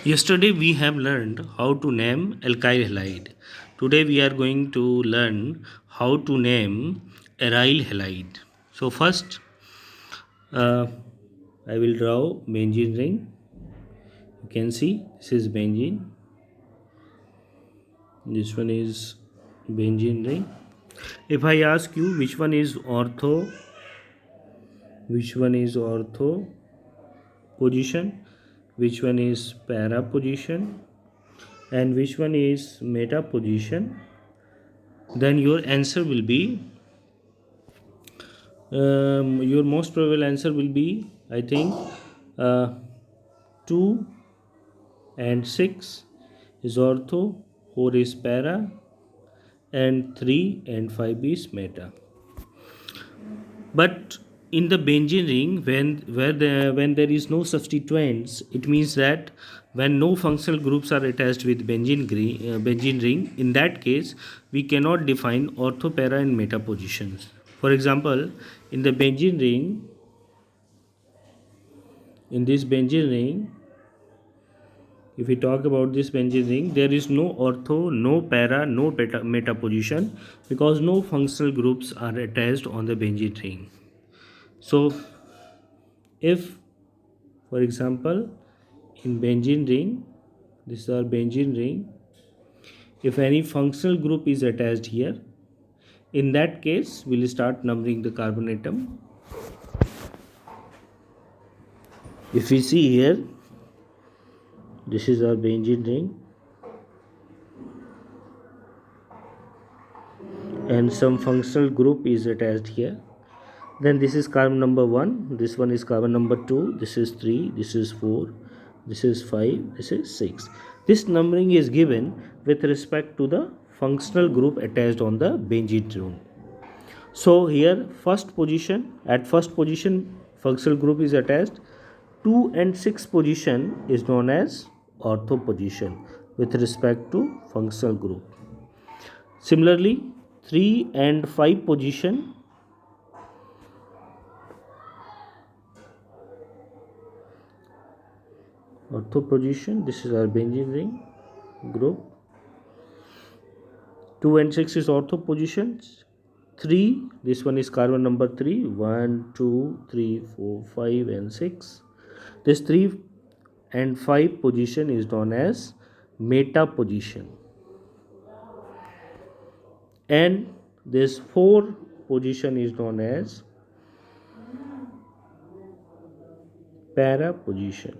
Yesterday we have learned how to name alkyl halide. Today we are going to learn how to name aryl halide. So first uh, I will draw benzene ring. You can see this is benzene. This one is benzene ring. If I ask you which one is ortho position, which one is para position, and which one is meta position, then your answer will be your most probable answer will be, I think, 2 and 6 is ortho, 4 is para, and 3 and 5 is meta. But in the benzene ring, when there is no substituents, it means that when no functional groups are attached with benzene ring, in that case we cannot define ortho, para, and meta positions. For example, in the benzene ring, in this benzene ring, if we talk about this benzene ring, there is no ortho, no para, no meta position because no functional groups are attached on the benzene ring. So if, for example, in benzene ring, this is our benzene ring, if any functional group is attached here, in that case we'll start numbering the carbon atom. If we see here, this is our benzene ring and some functional group is attached here, then this is carbon number 1, this one is carbon number 2, this is 3, this is 4, this is 5, this is 6. This numbering is given with respect to the functional group attached on the benzene ring. So here first position, at first position functional group is attached. 2 and 6 position is known as ortho position with respect to functional group. Similarly, 3 and 5 position ortho position, this is our benzene ring group. 2 and 6 is ortho positions. 3, this one is carbon number 3, 1, 2, 3, 4, 5 and 6. This 3 and 5 position is known as meta position, and this 4 position is known as para position.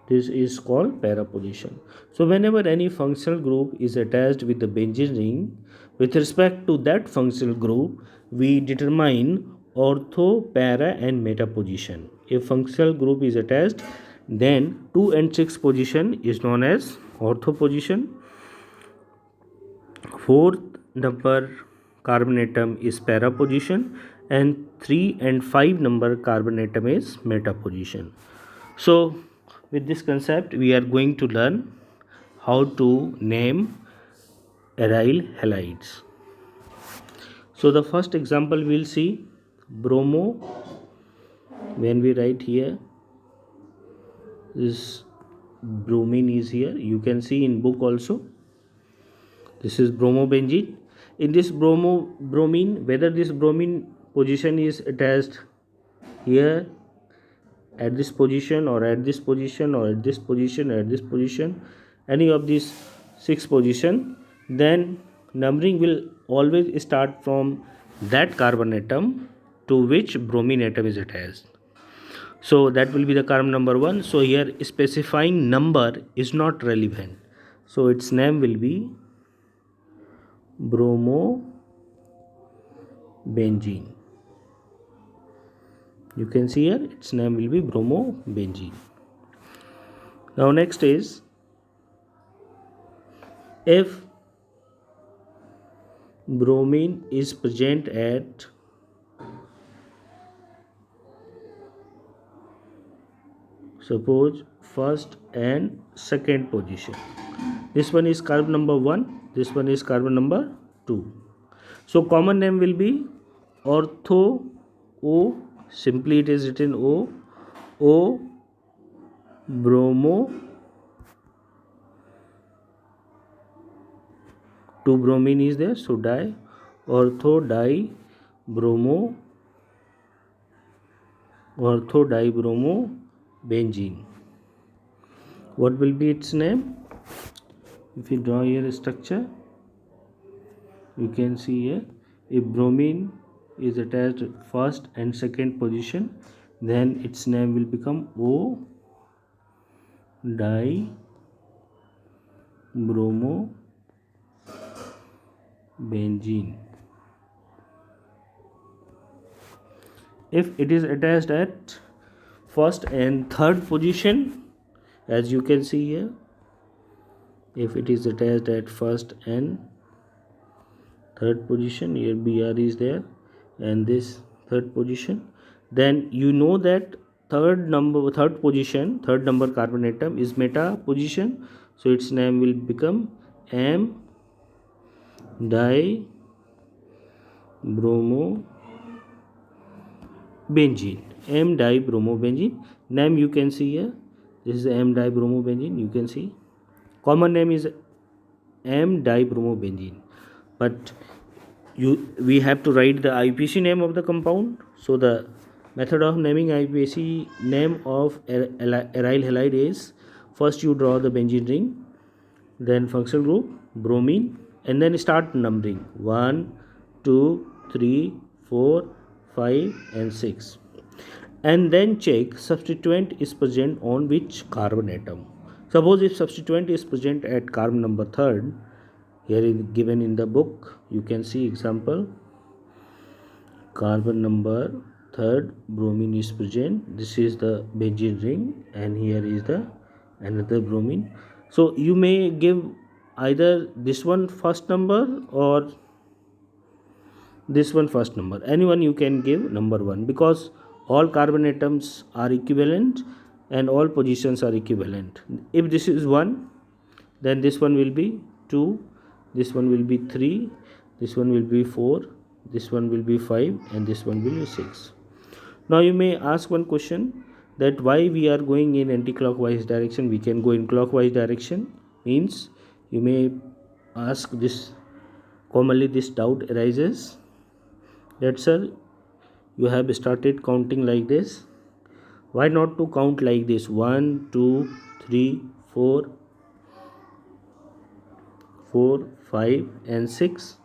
This is called para position. So whenever any functional group is attached with the benzene ring, with respect to that functional group, we determine ortho, para and meta position. If functional group is attached, then 2 and 6 position is known as ortho position. 4th number carbon atom is para position, and 3 and 5 number carbon atom is meta position. So with this concept we are going to learn how to name aryl halides. So the first example we'll see bromo. When we write here, this bromine is here, you can see in book also, this is bromobenzene. In this bromine, whether this bromine position is attached here at this position or at this position or at this position or at this position, any of these 6 position, then numbering will always start from that carbon atom to which bromine atom is attached. So that will be the carbon number 1. So here specifying number is not relevant, so its name will be bromobenzene. You can see here its name will be bromobenzene. Now next is, if bromine is present at suppose first and second position, this one is carbon number 1, this one is carbon number 2. So common name will be ortho O, simply it is written O, O bromo, 2 bromine is there, so di, ortho di bromo, ortho dibromo benzene. What will be its name? If you draw here a structure, you can see here, if bromine is attached first and second position, then its name will become O dibromo benzene. If it is attached at first and third position, as you can see here, if it is attached at first and third position, here Br is there and this third position, then you know that third number carbon atom is meta position, so its name will become M dibromo benzene. M dibromobenzene name you can see here. This is M dibromobenzene. You can see common name is M dibromobenzene, but we have to write the IUPAC name of the compound. So the method of naming IUPAC name of aryl halide is, first you draw the benzene ring, then functional group bromine, and then start numbering 1, 2, 3, 4, 5 and 6, and then check substituent is present on which carbon atom. Suppose if substituent is present at carbon number 3rd, here is given in the book, you can see example, carbon number 3rd bromine is present, this is the benzene ring and here is the another bromine. So you may give either this one first number or this one first number, anyone you can give number 1, because all carbon atoms are equivalent and all positions are equivalent. If this is 1, then this one will be 2, this one will be 3, this one will be 4, this one will be 5 and this one will be 6. Now you may ask one question, that why we are going in anti-clockwise direction, we can go in clockwise direction, means you may ask this, commonly this doubt arises, that sir, you have started counting like this, why not to count like this, 1, 2, 3, 4, 5 and 6,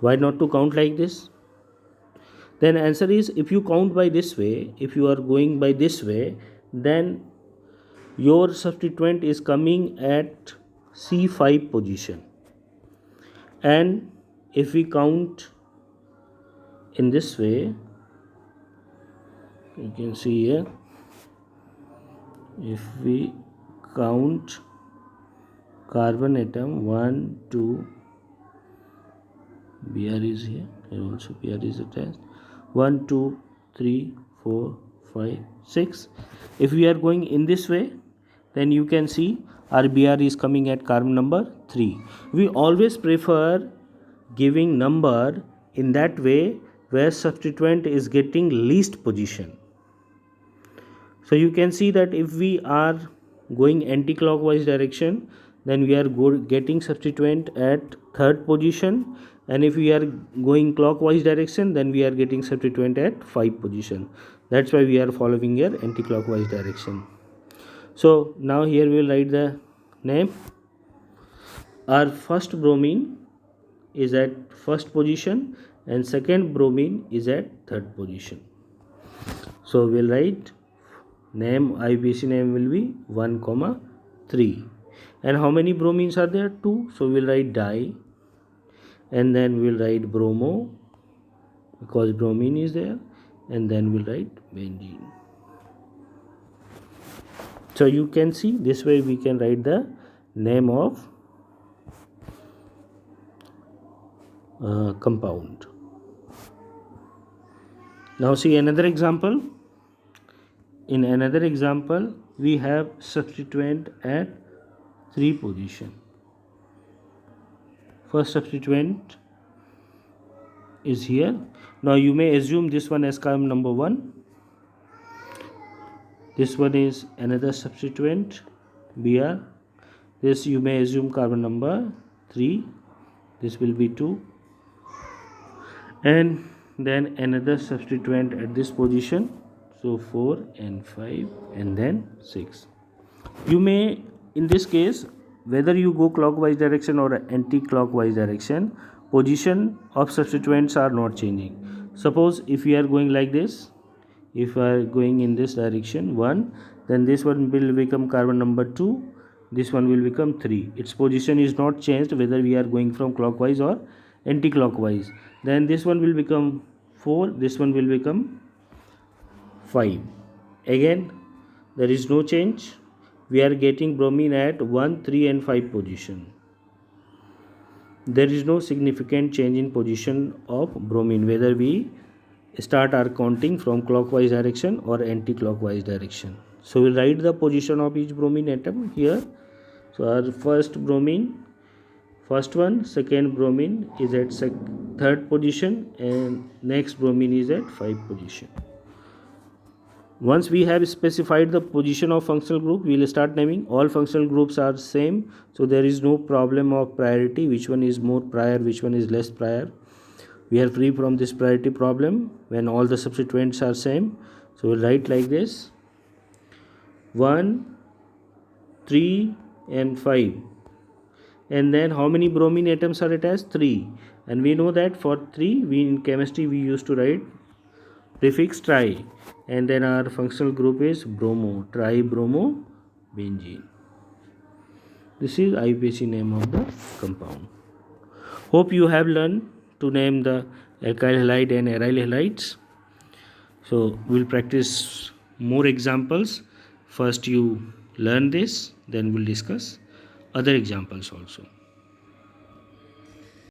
why not to count like this? Then answer is, if you count by this way, if you are going by this way, then your substituent is coming at C5 position, and if we count in this way, you can see here, if we count carbon atom 1, 2, Br is here also Br is attached, 1, 2, 3, 4, 5, 6. If we are going in this way, then you can see our Br is coming at carbon number 3. We always prefer giving number in that way where substituent is getting least position. So you can see that if we are going anti-clockwise direction, then we are getting substituent at 3rd position, and if we are going clockwise direction, then we are getting substituent at 5 position. That's why we are following here anti-clockwise direction. So now here we will write the name. Our first bromine is at 1st position and second bromine is at 3rd position. So we will write name, IUPAC name will be 1, 3. And how many bromines are there? 2. So we will write di, and then we will write bromo because bromine is there, and then we will write benzene. So you can see this way we can write the name of compound. Now see another example. In another example, we have substituent at 3 position. First substituent is here. Now you may assume this one as carbon number 1. This one is another substituent Br. This you may assume carbon number 3. This will be 2. And then another substituent at this position. So 4 and 5 and then 6. You may, in this case, whether you go clockwise direction or anti-clockwise direction, position of substituents are not changing. Suppose if we are going like this, if we are going in this direction 1, then this one will become carbon number 2, this one will become 3. Its position is not changed whether we are going from clockwise or anti-clockwise. Then this one will become 4, this one will become 5. Again, there is no change. We are getting bromine at 1, 3 and 5 position. There is no significant change in position of bromine whether we start our counting from clockwise direction or anti-clockwise direction. So we'll write the position of each bromine atom here. So our first bromine, first one, second bromine is at third position and next bromine is at 5 position. Once we have specified the position of functional group, we will start naming. All functional groups are same, so there is no problem of priority, which one is more prior, which one is less prior. We are free from this priority problem when all the substituents are same. So we'll write like this: 1, 3 and 5. And then how many bromine atoms are attached? 3. And we know that for 3, in chemistry we used to write prefix tri, and then our functional group is bromo, tribromobenzene. This is IUPAC name of the compound. Hope you have learned to name the alkyl halide and aryl halides. So we'll practice more examples. First you learn this, then we'll discuss other examples also.